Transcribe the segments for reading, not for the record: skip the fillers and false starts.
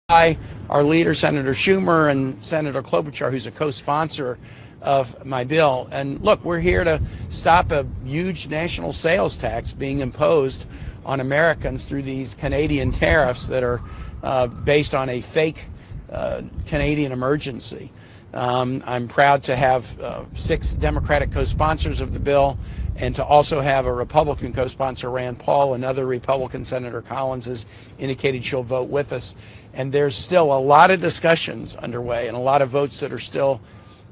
our leader, Senator Schumer, and Senator Klobuchar, who's a co-sponsor of my bill. And look, we're here to stop a huge national sales tax being imposed on Americans through these Canadian tariffs that are based on a fake Canadian emergency. I'm proud to have 6 Democratic co-sponsors of the bill, and to also have a Republican co-sponsor, Rand Paul. Another Republican, Senator Collins, has indicated she'll vote with us. And there's still a lot of discussions underway and a lot of votes that are still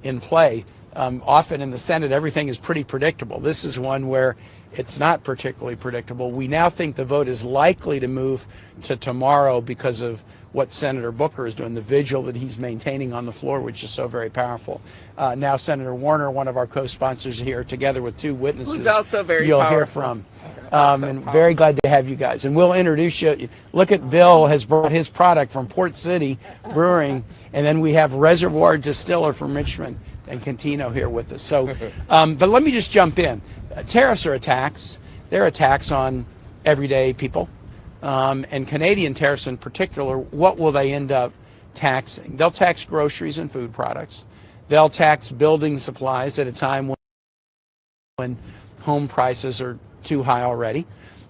in play. Often in the Senate, everything is pretty predictable. This is one where it's not particularly predictable. We now think the vote is likely to move to tomorrow because of what Senator Booker is doing, the vigil that he's maintaining on the floor, which is so very powerful. Now Senator Warner, one of our co-sponsors here, together with 2 witnesses, who's also very you'll powerful. hear from. And very glad to have you guys. And we'll introduce you. Look at Bill has brought his product from Port City Brewing, and then we have Reservoir Distiller from Richmond and Cantino here with us. So, but let me just jump in. Tariffs are a tax. They're a tax on everyday people. And Canadian tariffs in particular, what will they end up taxing? They'll tax groceries and food products. They'll tax building supplies at a time when home prices are too high already.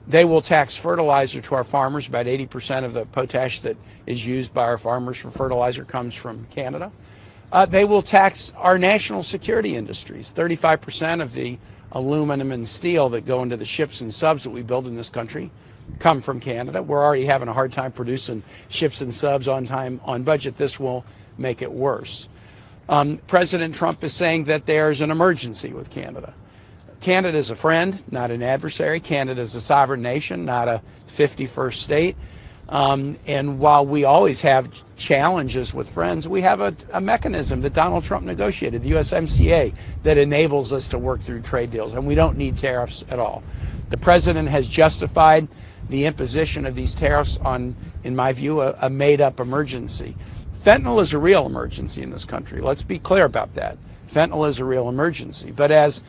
They will tax fertilizer to our farmers. About 80% of the potash that is used by our farmers for fertilizer comes from Canada. They will tax our national security industries. 35% of the aluminum and steel that go into the ships and subs that we build in this country come from Canada. We're already having a hard time producing ships and subs on time, on budget. This will make it worse. President Trump is saying that there's an emergency with Canada. Canada is a friend, not an adversary. Canada is a sovereign nation, not a 51st state. And while we always have challenges with friends, we have a mechanism that Donald Trump negotiated, the USMCA, that enables us to work through trade deals, and we don't need tariffs at all. The president has justified the imposition of these tariffs on, in my view, a made-up emergency. Fentanyl is a real emergency in this country. Let's be clear about that. Fentanyl is a real emergency. But as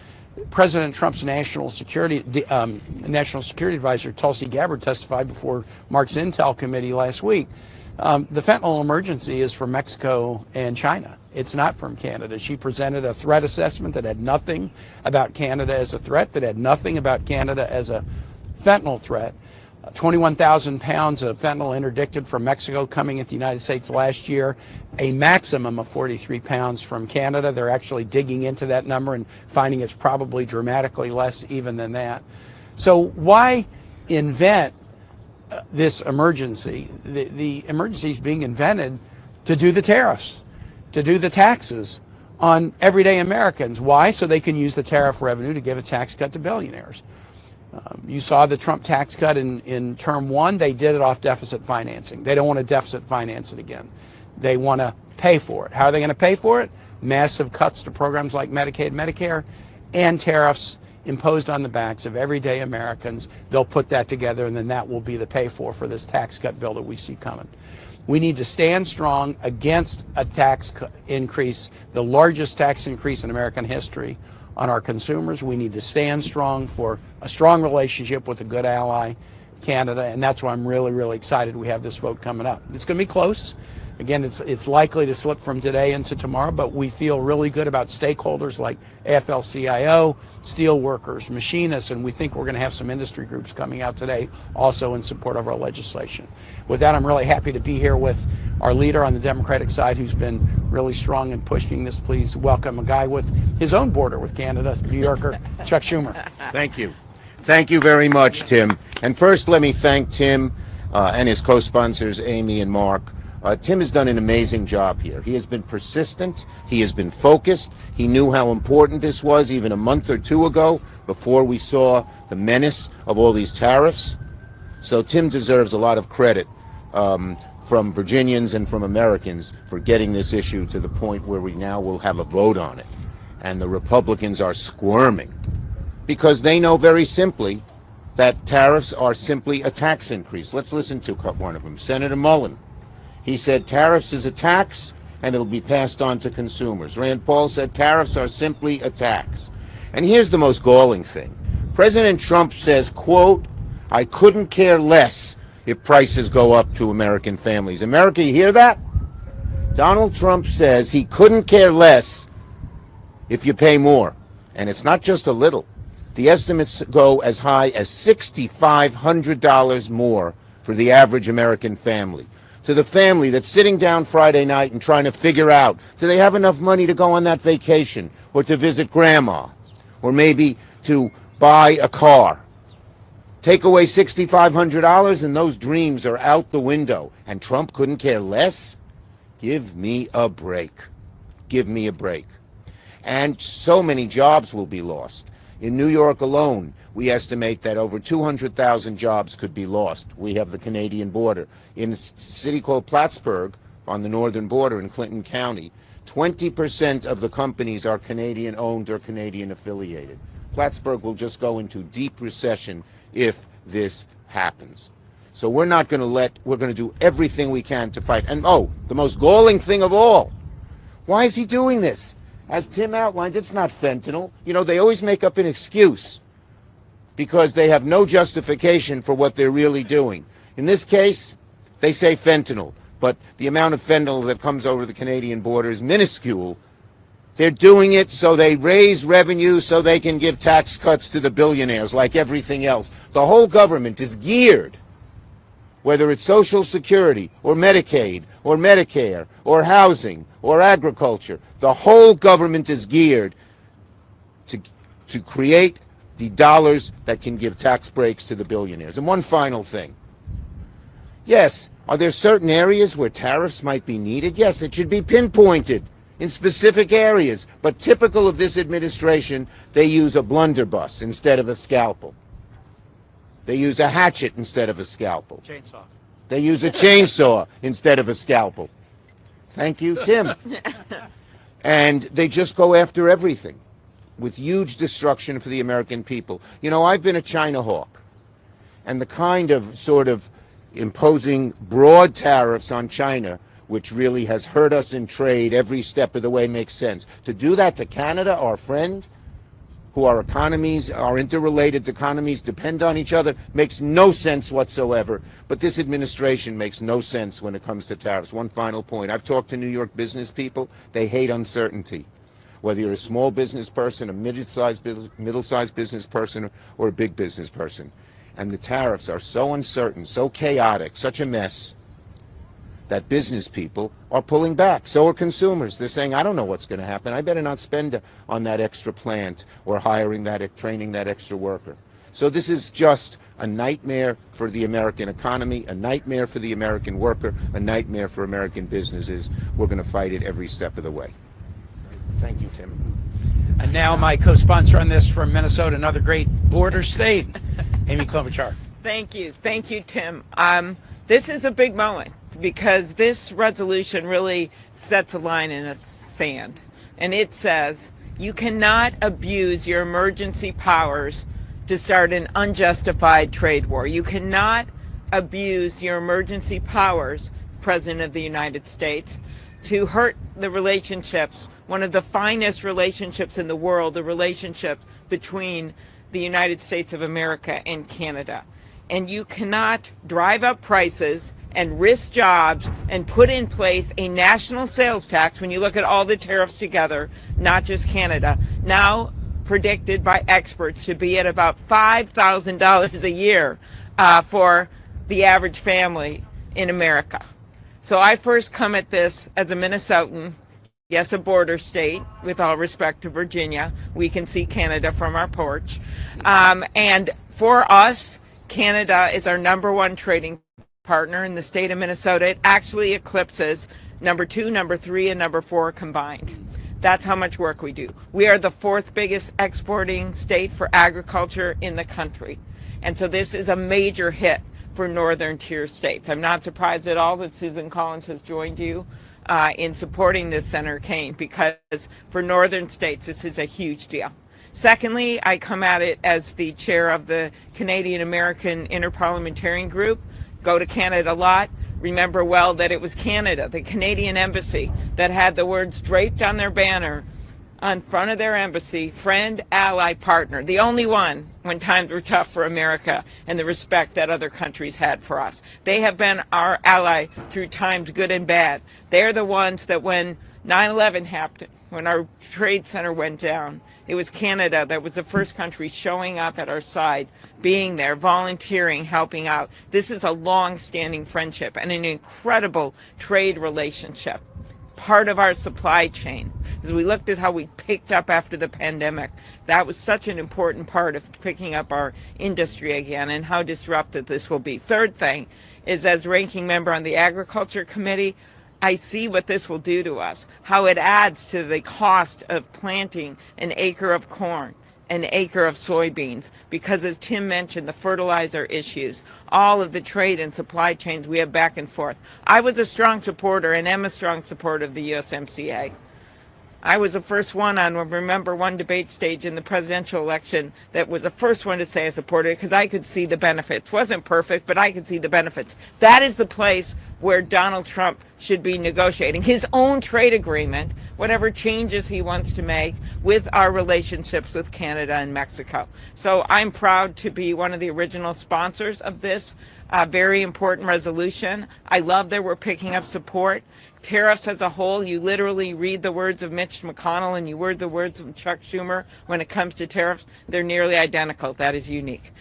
President Trump's national security advisor, Tulsi Gabbard, testified before Mark's Intel committee last week, the fentanyl emergency is from Mexico and China. It's not from Canada. She presented a threat assessment that had nothing about Canada as a threat, that had nothing about Canada as a fentanyl threat. 21,000 pounds of fentanyl interdicted from Mexico coming into the United States last year, a maximum of 43 pounds from Canada. They're actually digging into that number and finding it's probably dramatically less even than that. So why invent this emergency? The emergency is being invented to do the tariffs, to do the taxes on everyday Americans. Why? So they can use the tariff revenue to give a tax cut to billionaires. You saw the Trump tax cut in term 1. They did it off deficit financing. They don't want to deficit finance it again. They want to pay for it. How are they going to pay for it? Massive cuts to programs like Medicaid, Medicare, and tariffs imposed on the backs of everyday Americans. They'll put that together, and then that will be the pay for this tax cut bill that we see coming. We need to stand strong against a tax increase, the largest tax increase in American history, on our consumers. We need to stand strong for a strong relationship with a good ally, Canada, and that's why I'm really, really excited we have this vote coming up. It's going to be close. Again, it's likely to slip from today into tomorrow, but we feel really good about stakeholders like AFL-CIO, steel workers, machinists, and we think we're going to have some industry groups coming out today also in support of our legislation. With that, I'm really happy to be here with our leader on the Democratic side who's been really strong in pushing this. Please welcome a guy with his own border with Canada, New Yorker, Chuck Schumer. Thank you. Thank you very much, Tim. And first, let me thank Tim and his co-sponsors, Amy and Mark. Tim has done an amazing job here. He has been persistent. He has been focused. He knew how important this was even a month or 2 ago before we saw the menace of all these tariffs. So Tim deserves a lot of credit from Virginians and from Americans for getting this issue to the point where we now will have a vote on it. And the Republicans are squirming because they know very simply that tariffs are simply a tax increase. Let's listen to one of them, Senator Mullen. He said tariffs is a tax and it'll be passed on to consumers. Rand Paul said tariffs are simply a tax. And here's the most galling thing. President Trump says, quote, "I couldn't care less if prices go up to American families. America, you hear that? Donald Trump says he couldn't care less if you pay more. And it's not just a little. The estimates go as high as $6,500 more for the average American family. To the family that's sitting down Friday night and trying to figure out, do they have enough money to go on that vacation, or to visit grandma, or maybe to buy a car? Take away $6,500 and those dreams are out the window. And Trump couldn't care less? Give me a break. Give me a break. And so many jobs will be lost. In New York alone, we estimate that over 200,000 jobs could be lost. We have the Canadian border. In a city called Plattsburgh, on the northern border in Clinton County, 20% of the companies are Canadian-owned or Canadian-affiliated. Plattsburgh will just go into deep recession if this happens. So we're not going to we're going to do everything we can to fight. And the most galling thing of all, why is he doing this? As Tim outlined, it's not fentanyl. You know, they always make up an excuse because they have no justification for what they're really doing. In this case, they say fentanyl, but the amount of fentanyl that comes over the Canadian border is minuscule. They're doing it so they raise revenue so they can give tax cuts to the billionaires like everything else. The whole government is geared, whether it's Social Security or Medicaid or Medicare or housing or agriculture, the whole government is geared to create the dollars that can give tax breaks to the billionaires. And one final thing. Yes, are there certain areas where tariffs might be needed? Yes, it should be pinpointed in specific areas. But typical of this administration, they use a blunderbuss instead of a scalpel. They use a hatchet instead of a scalpel. Chainsaw. They use a chainsaw instead of a scalpel. Thank you, Tim. And they just go after everything with huge destruction for the American people. You know, I've been a China hawk, and the kind of sort of imposing broad tariffs on China, which really has hurt us in trade every step of the way, makes sense. To do that to Canada, our friend, who our economies, our interrelated economies depend on each other, makes no sense whatsoever. But this administration makes no sense when it comes to tariffs. One final point. I've talked to New York business people. They hate uncertainty. Whether you're a small business person, a middle-sized business person, or a big business person. And the tariffs are so uncertain, so chaotic, such a mess, that business people are pulling back. So are consumers. They're saying, I don't know what's going to happen. I better not spend on that extra plant or training that extra worker. So this is just a nightmare for the American economy, a nightmare for the American worker, a nightmare for American businesses. We're going to fight it every step of the way. Thank you, Tim. And now my co-sponsor on this from Minnesota, another great border state, Amy Klobuchar. Thank you, Tim. This is a big moment, because this resolution really sets a line in the sand. And it says, you cannot abuse your emergency powers to start an unjustified trade war. You cannot abuse your emergency powers, President of the United States, to hurt the relationships, one of the finest relationships in the world, the relationship between the United States of America and Canada. And you cannot drive up prices and risk jobs and put in place a national sales tax when you look at all the tariffs together, not just Canada, now predicted by experts to be at about $5,000 a year for the average family in America. So I first come at this as a Minnesotan, yes, a border state, with all respect to Virginia. We can see Canada from our porch. And for us, Canada is our #1 trading partner in the state of Minnesota. It actually eclipses number 2, number 3, and number 4 combined. That's how much work we do. We are the 4th biggest exporting state for agriculture in the country. And so this is a major hit for northern tier states. I'm not surprised at all that Susan Collins has joined you in supporting this, Senator Kaine, because for northern states, this is a huge deal. Secondly, I come at it as the chair of the Canadian American Interparliamentarian Group. Go to Canada a lot. Remember well that it was Canada, the Canadian Embassy, that had the words draped on their banner, on front of their embassy, friend, ally, partner, the only one when times were tough for America, and the respect that other countries had for us. They have been our ally through times good and bad. They're the ones that when 9/11 happened, when our trade center went down, it was Canada that was the first country showing up at our side, being there, volunteering, helping out. This is a long-standing friendship and an incredible trade relationship. Part of our supply chain. As we looked at how we picked up after the pandemic, that was such an important part of picking up our industry again, and how disruptive this will be. Third thing is, as ranking member on the Agriculture Committee, I see what this will do to us, how it adds to the cost of planting an acre of corn, an acre of soybeans, because as Tim mentioned, the fertilizer issues, all of the trade and supply chains we have back and forth. I was a strong supporter and am a strong supporter of the USMCA. I was the first one on, remember, one debate stage in the presidential election that was the first one to say I supported it because I could see the benefits. Wasn't perfect, but I could see the benefits. That is the place where Donald Trump should be negotiating his own trade agreement, whatever changes he wants to make with our relationships with Canada and Mexico. So I'm proud to be one of the original sponsors of this very important resolution. I love that we're picking up support. Tariffs as a whole, you literally read the words of Mitch McConnell and you read the words of Chuck Schumer when it comes to tariffs, they're nearly identical. That is unique.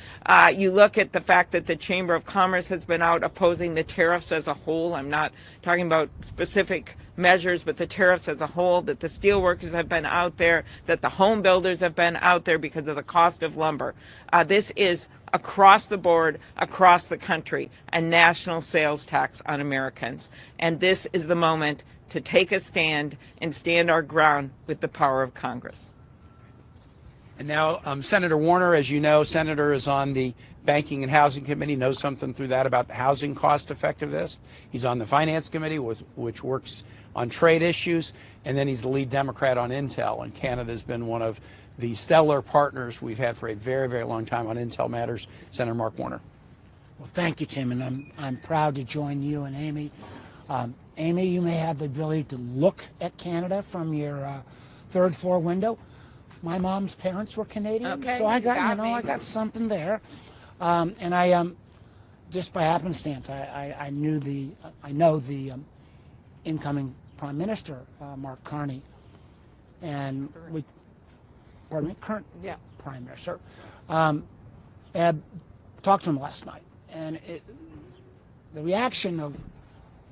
You look at the fact that the Chamber of Commerce has been out opposing the tariffs as a whole. I'm not talking about specific measures, but the tariffs as a whole, that the steel workers have been out there, that the home builders have been out there because of the cost of lumber. This is across the board, across the country, a national sales tax on Americans. And this is the moment to take a stand and stand our ground with the power of Congress. And now Senator Warner, as you know, Senator is on the Banking and Housing Committee, knows something through that about the housing cost effectiveness. He's on the Finance Committee, which works on trade issues, and then he's the lead Democrat on Intel. And Canada's been one of the stellar partners we've had for a very, very long time on Intel matters. Senator Mark Warner. Well, thank you, Tim, and I'm proud to join you and Amy. Amy, you may have the ability to look at Canada from your third floor window. My mom's parents were Canadian, Okay, so I got me. I got something there, and I just by happenstance I know the incoming Prime Minister Mark Carney, and we. Pardon me, current Prime Minister. I talked to him last night, and the reaction of,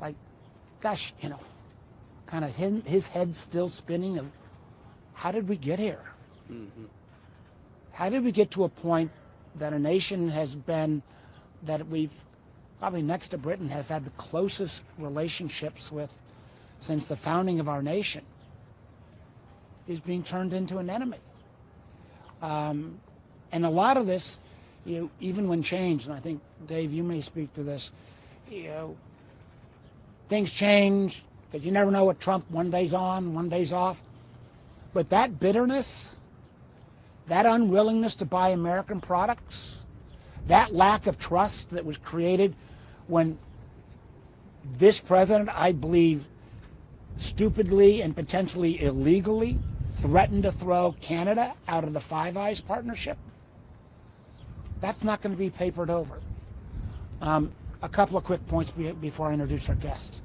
like, gosh, kind of his head still spinning of, how did we get here? Mm-hmm. How did we get to a point that a nation has been, that we've, probably next to Britain, have had the closest relationships with since the founding of our nation, is being turned into an enemy? And a lot of this, even when changed, and I think, Dave, you may speak to this, things change because you never know what Trump, one day's on, one day's off. But that bitterness, that unwillingness to buy American products, that lack of trust that was created when this president, I believe, stupidly and potentially illegally threatened to throw Canada out of the Five Eyes partnership, that's not going to be papered over. A couple of quick points before I introduce our guests.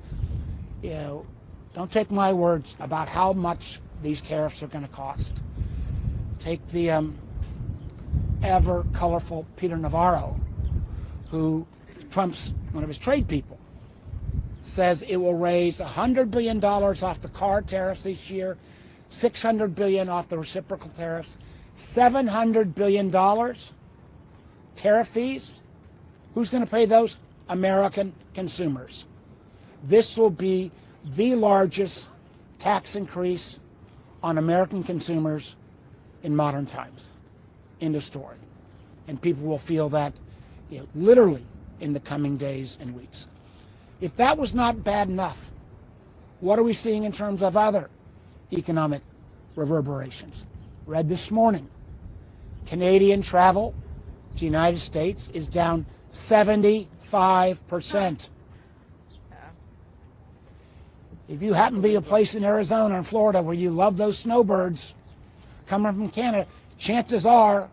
Don't take my words about how much these tariffs are going to cost. Take the ever colorful Peter Navarro, who Trump's one of his trade people, says it will raise $100 billion off the car tariffs this year, $600 billion off the reciprocal tariffs, $700 billion tariff fees. Who's going to pay those? American consumers. This will be the largest tax increase on American consumers in modern times. End of story. And people will feel that literally in the coming days and weeks. If that was not bad enough, what are we seeing in terms of other economic reverberations? Read this morning, Canadian travel to the United States is down 75%. If you happen to be a place in Arizona and Florida where you love those snowbirds coming from Canada, chances are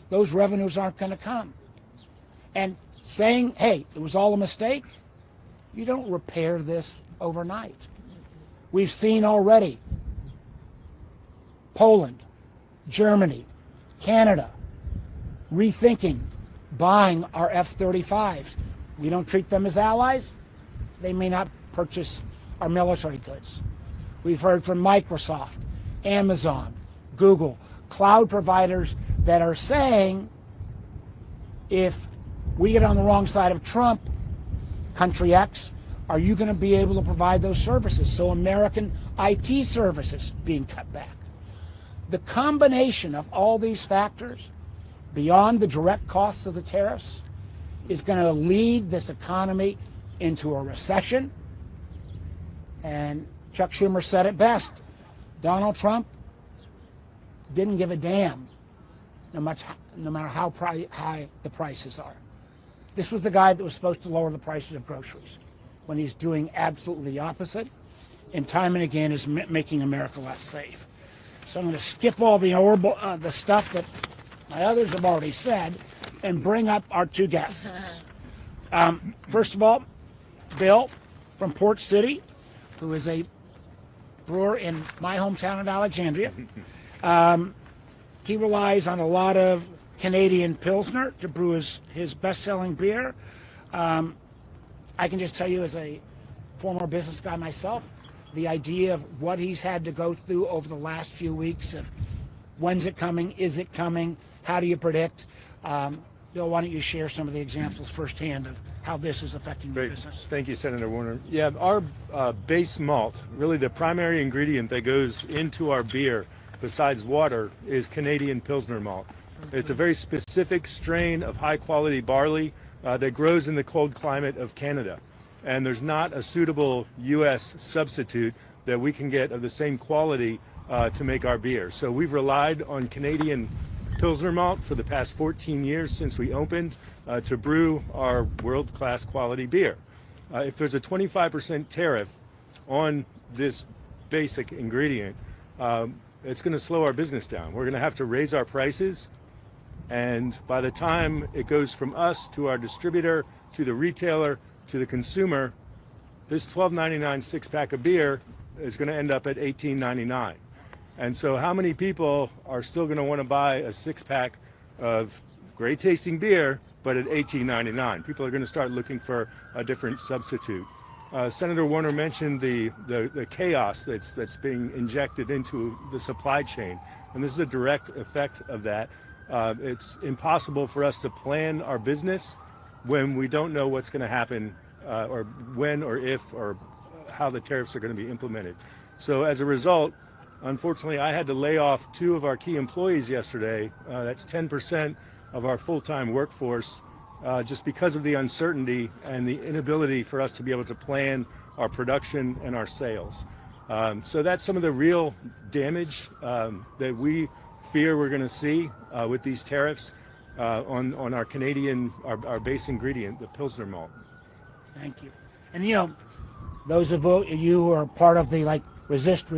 those revenues aren't going to come. And saying, hey, it was all a mistake, you don't repair this overnight. We've seen already Poland, Germany, Canada rethinking buying our F-35s. We don't treat them as allies, they may not purchase our military goods. We've heard from Microsoft, Amazon, Google, cloud providers that are saying if we get on the wrong side of Trump, country X, are you going to be able to provide those services? So American IT services being cut back. The combination of all these factors, beyond the direct costs of the tariffs, is going to lead this economy into a recession. And Chuck Schumer said it best. Donald Trump didn't give a damn, no matter how high the prices are. This was the guy that was supposed to lower the prices of groceries, when he's doing absolutely the opposite, and time and again is making America less safe. So I'm going to skip all the stuff that my others have already said and bring up our two guests. First of all, Bill from Port City, who is a brewer in my hometown of Alexandria. He relies on a lot of Canadian Pilsner to brew his best-selling beer. I can just tell you, as a former business guy myself, the idea of what he's had to go through over the last few weeks of when's it coming, is it coming, how do you predict? Bill, why don't you share some of the examples firsthand of how this is affecting your business? Thank you, Senator Warner. Yeah, our base malt, really the primary ingredient that goes into our beer besides water, is Canadian Pilsner malt. It's a very specific strain of high-quality barley that grows in the cold climate of Canada. And there's not a suitable U.S. substitute that we can get of the same quality to make our beer. So we've relied on Canadian Pilsner malt for the past 14 years since we opened to brew our world-class quality beer. If there's a 25% tariff on this basic ingredient, it's going to slow our business down. We're going to have to raise our prices, and by the time it goes from us to our distributor, to the retailer, to the consumer, this $12.99 six-pack of beer is going to end up at $18.99. And so how many people are still going to want to buy a six-pack of great-tasting beer, but at $18.99? People are going to start looking for a different substitute. Senator Warner mentioned the chaos that's being injected into the supply chain, and this is a direct effect of that. It's impossible for us to plan our business when we don't know what's going to happen, or when or if or how the tariffs are going to be implemented. So as a result, unfortunately, I had to lay off 2 of our key employees yesterday. That's 10% of our full-time workforce, just because of the uncertainty and the inability for us to be able to plan our production and our sales. So that's some of the real damage that we fear we're going to see with these tariffs on our Canadian, our base ingredient, the Pilsner malt. Thank you. And you know, those of you who are part of the resist,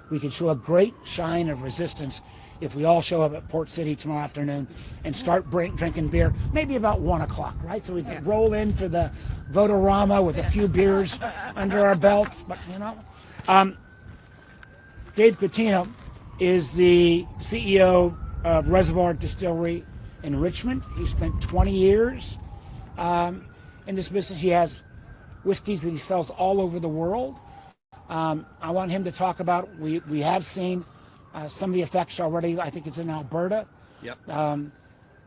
we could show a great shine of resistance if we all show up at Port City tomorrow afternoon and start drinking beer, maybe about 1 o'clock, right? So we could roll into the Votorama with a few beers under our belts. But you know, Dave Coutinho is the CEO of Reservoir Distillery in Richmond. He spent 20 years in this business. He has whiskeys that he sells all over the world. I want him to talk about, we have seen some of the effects already. I think it's in Alberta. Yep.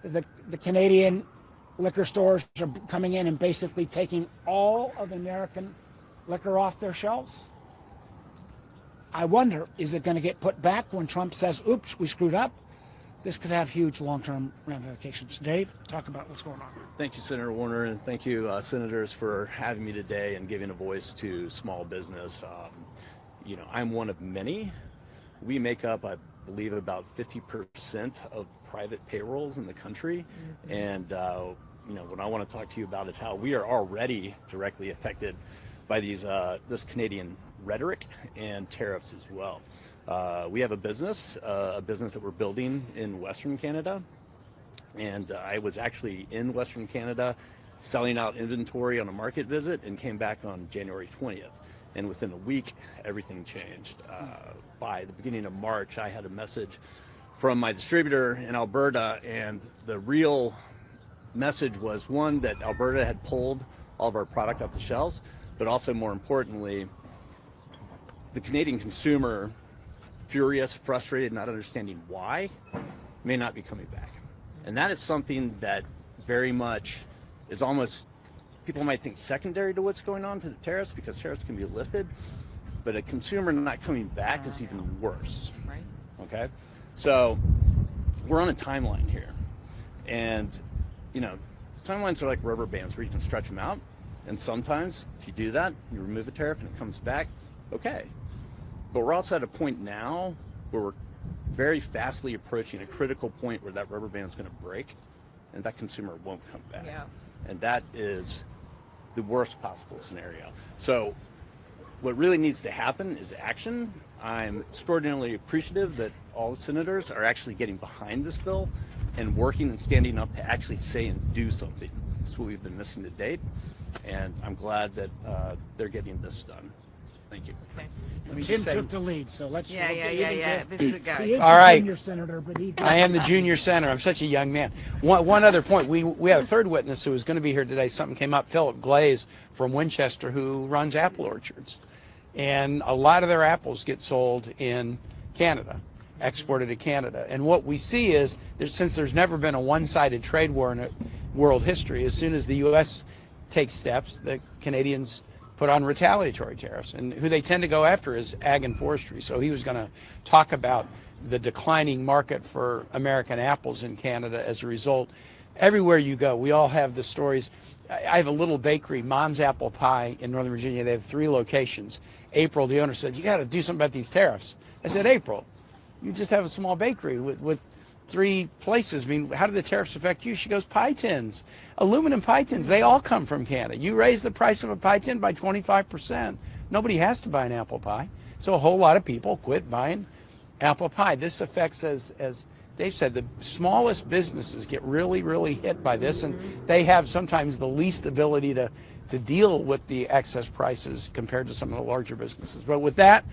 The Canadian liquor stores are coming in and basically taking all of the American liquor off their shelves. I wonder, is it going to get put back when Trump says, oops, we screwed up? This could have huge long-term ramifications. Dave, talk about what's going on. Thank you, Senator Warner, and thank you, senators, for having me today and giving a voice to small business. You know, I'm one of many. We make up, I believe, about 50% of private payrolls in the country. And, you know, what I want to talk to you about is how we are already directly affected by this Canadian rhetoric and tariffs as well. We have a business that we're building in Western Canada, and I was actually in Western Canada selling out inventory on a market visit and came back on January 20th. And within a week, everything changed. By the beginning of March, I had a message from my distributor in Alberta, and the real message was, one, that Alberta had pulled all of our product off the shelves, but also more importantly, the Canadian consumer, furious, frustrated, not understanding why, may not be coming back. And that is something that very much is almost, people might think, secondary to what's going on to the tariffs, because tariffs can be lifted, but a consumer not coming back is even worse. Right. Okay? So we're on a timeline here. And, you know, timelines are like rubber bands where you can stretch them out. And sometimes if you do that, you remove a tariff and it comes back, okay. But we're also at a point now where we're very fastly approaching a critical point where that rubber band is going to break and that consumer won't come back. Yeah. And that is the worst possible scenario. So what really needs to happen is action. I'm extraordinarily appreciative that all the senators are actually getting behind this bill and working and standing up to actually say and do something. That's what we've been missing to date, and I'm glad that they're getting this done. Thank you. Okay. Let me Tim just say, took the lead, so let's. Yeah. This is a guy. He is All the right. senior senator, but he. I am the junior senator. I'm such a young man. One other point. We have a third witness who is going to be here today. Something came up. Philip Glaze from Winchester, who runs apple orchards. And a lot of their apples get sold in Canada, exported to Canada. And what we see is, since there's never been a one-sided trade war in world history, as soon as the U.S. takes steps, the Canadians put on retaliatory tariffs. And who they tend to go after is ag and forestry. So he was going to talk about the declining market for American apples in Canada as a result. Everywhere you go, we all have the stories. I have a little bakery, Mom's Apple Pie, in Northern Virginia. They have 3 locations. April, the owner, said, "You got to do something about these tariffs." I said, "April, you just have a small bakery with 3 places. I mean, how do the tariffs affect you?" She goes, "Pie tins, aluminum pie tins, they all come from Canada. You raise the price of a pie tin by 25%. Nobody has to buy an apple pie." So a whole lot of people quit buying apple pie. This affects, as Dave said, the smallest businesses get really, really hit by this, and they have sometimes the least ability to deal with the excess prices compared to some of the larger businesses. But with that,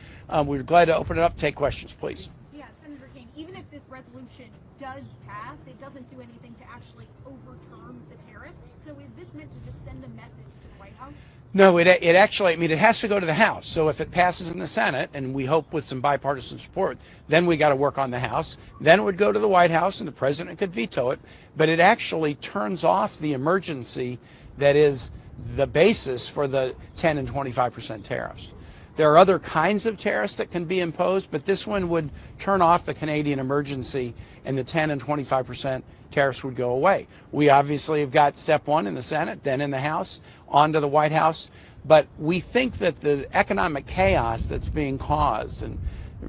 we're glad to open it up. Take questions, please. Yeah, Senator King, even if this resolution does pass, it doesn't do anything to actually overturn the tariffs. So is this meant to just send a message to the White House? No, it actually, I mean, it has to go to the House. So if it passes in the Senate, and we hope with some bipartisan support, then we got to work on the House. Then it would go to the White House, and the president could veto it. But it actually turns off the emergency that is the basis for the 10 and 25% tariffs. There are other kinds of tariffs that can be imposed, but this one would turn off the Canadian emergency, and the 10 and 25% tariffs would go away. We obviously have got step 1 in the Senate, then in the House, on to the White House. But we think that the economic chaos that's being caused, and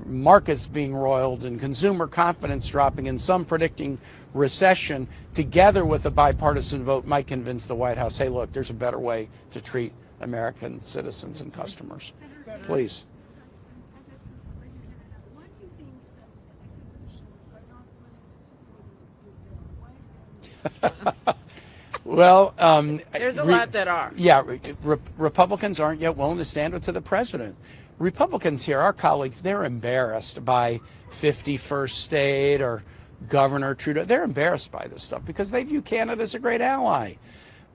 markets being roiled, and consumer confidence dropping, and some predicting recession, together with a bipartisan vote, might convince the White House, hey, look, there's a better way to treat American citizens and customers. Please. Well, There's a lot that are. Yeah, Republicans aren't yet willing to stand up to the president. Republicans here, our colleagues, they're embarrassed by 51st State or Governor Trudeau. They're embarrassed by this stuff because they view Canada as a great ally.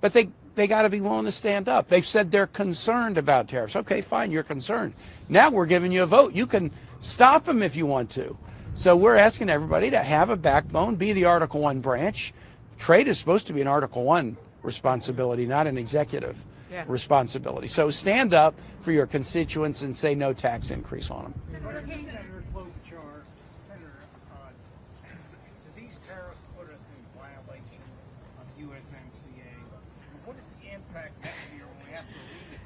But they got to be willing to stand up. They've said they're concerned about tariffs. Okay, fine, you're concerned. Now we're giving you a vote. You can stop them if you want to. So we're asking everybody to have a backbone, be the Article 1 branch. Trade is supposed to be an Article 1 responsibility, not an executive responsibility. So stand up for your constituents and say no tax increase on them. Senator Klobuchar, Senator, do these tariffs put us in violation of USMCA? What is the impact next year when we have to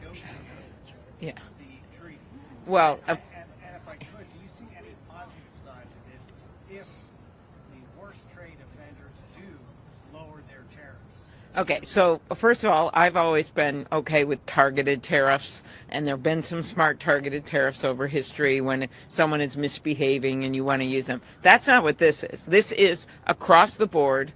renegotiate the treaty? Well, and if I could, do you see any positive side to this if the worst trade offenders do lower their tariffs? Okay, so first of all, I've always been okay with targeted tariffs, and there have been some smart targeted tariffs over history when someone is misbehaving and you want to use them. That's not what this is. This is across the board,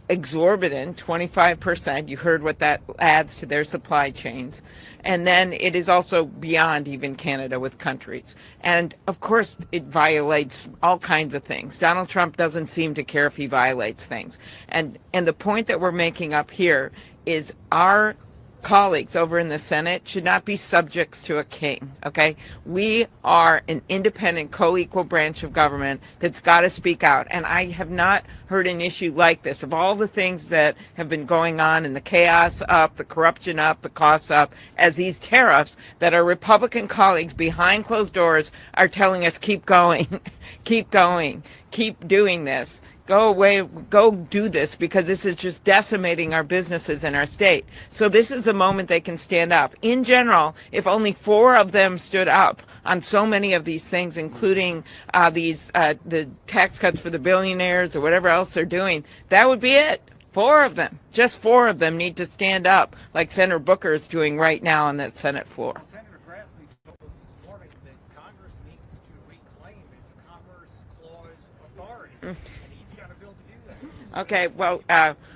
exorbitant 25%. You heard what that adds to their supply chains. And then it is also beyond even Canada with countries. And of course, it violates all kinds of things. Donald Trump doesn't seem to care if he violates things. And the point that we're making up here is our colleagues over in the Senate should not be subjects to a king, okay? We are an independent, co-equal branch of government that's got to speak out. And I have not heard an issue like this. Of all the things that have been going on and the chaos up, the corruption up, the costs up, as these tariffs that our Republican colleagues behind closed doors are telling us, keep going, keep going, keep doing this. Go away, go do this, because this is just decimating our businesses in our state. So this is the moment they can stand up. In general, if only 4 of them stood up on so many of these things, including the tax cuts for the billionaires or whatever else they're doing, that would be it. 4 of them, just 4 of them need to stand up like Senator Booker is doing right now on that Senate floor. Senator Grassley told us this morning that Congress needs to reclaim its Commerce Clause authority, and he's got a bill to do that. Okay, well,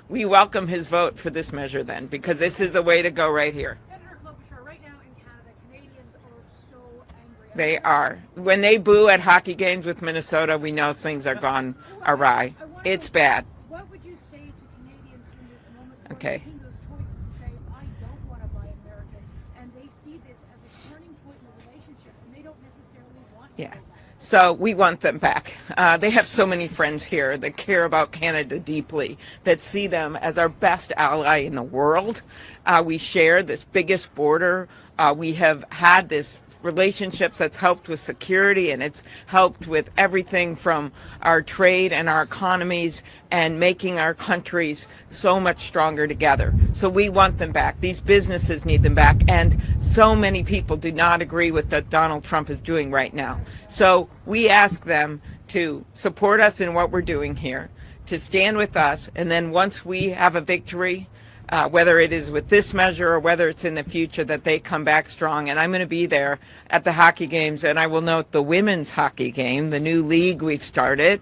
we welcome his vote for this measure then, because this is the way to go right here. Senator Klobuchar, right now in Canada, Canadians are so angry. They are. When they boo at hockey games with Minnesota, we know things are gone awry. It's bad. What would you say to Canadians in this moment who Okay. are making those choices to say, I don't want to buy American, and they see this as a turning point in the relationship, and they don't necessarily want to Yeah. go back? So we want them back. They have so many friends here that care about Canada deeply, that see them as our best ally in the world. We share this biggest border. We have had this relationships that's helped with security, and it's helped with everything from our trade and our economies and making our countries so much stronger together. So we want them back. These businesses need them back. And so many people do not agree with what Donald Trump is doing right now. So we ask them to support us in what we're doing here, to stand with us. And then once we have a victory, whether it is with this measure or whether it's in the future, that they come back strong. And I'm going to be there at the hockey games, and I will note the women's hockey game, the new league we've started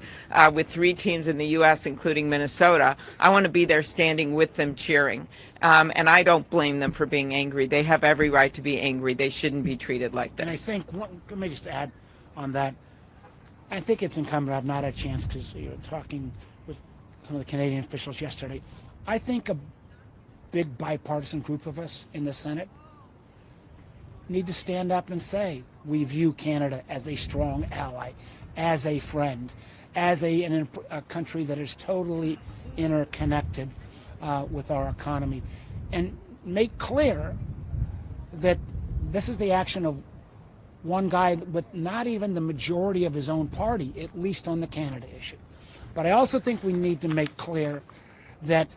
with 3 teams in the U.S., including Minnesota. I want to be there standing with them cheering. And I don't blame them for being angry. They have every right to be angry. They shouldn't be treated like this. And I think, let me just add on that. I think it's incumbent, I've not had a chance because you were talking with some of the Canadian officials yesterday. I think a big bipartisan group of us in the Senate need to stand up and say we view Canada as a strong ally, as a friend, as a country that is totally interconnected with our economy, and make clear that this is the action of one guy with not even the majority of his own party, at least on the Canada issue. But I also think we need to make clear that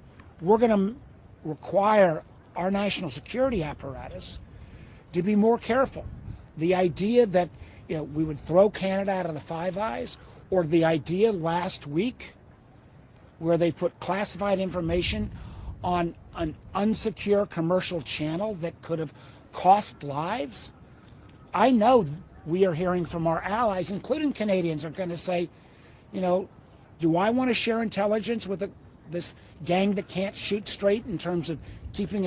we're going to require our national security apparatus to be more careful. The idea that we would throw Canada out of the Five Eyes, or the idea last week where they put classified information on an unsecure commercial channel that could have cost lives. I know we are hearing from our allies, including Canadians, are going to say, do I want to share intelligence with this gang that can't shoot straight in terms of keeping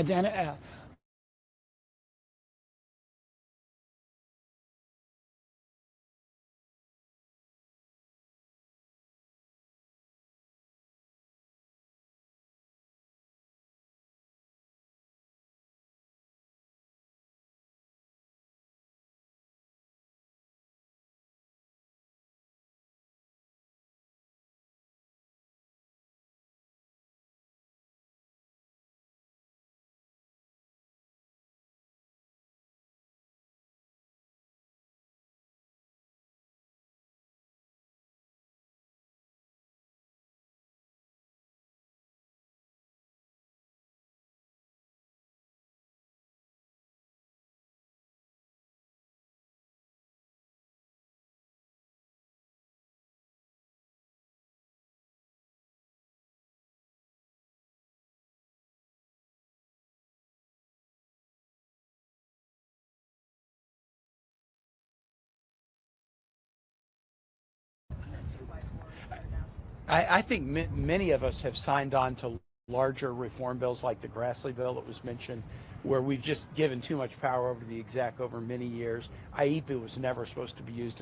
I think many of us have signed on to larger reform bills like the Grassley bill that was mentioned, where we've just given too much power over to the exec over many years. IEPA was never supposed to be used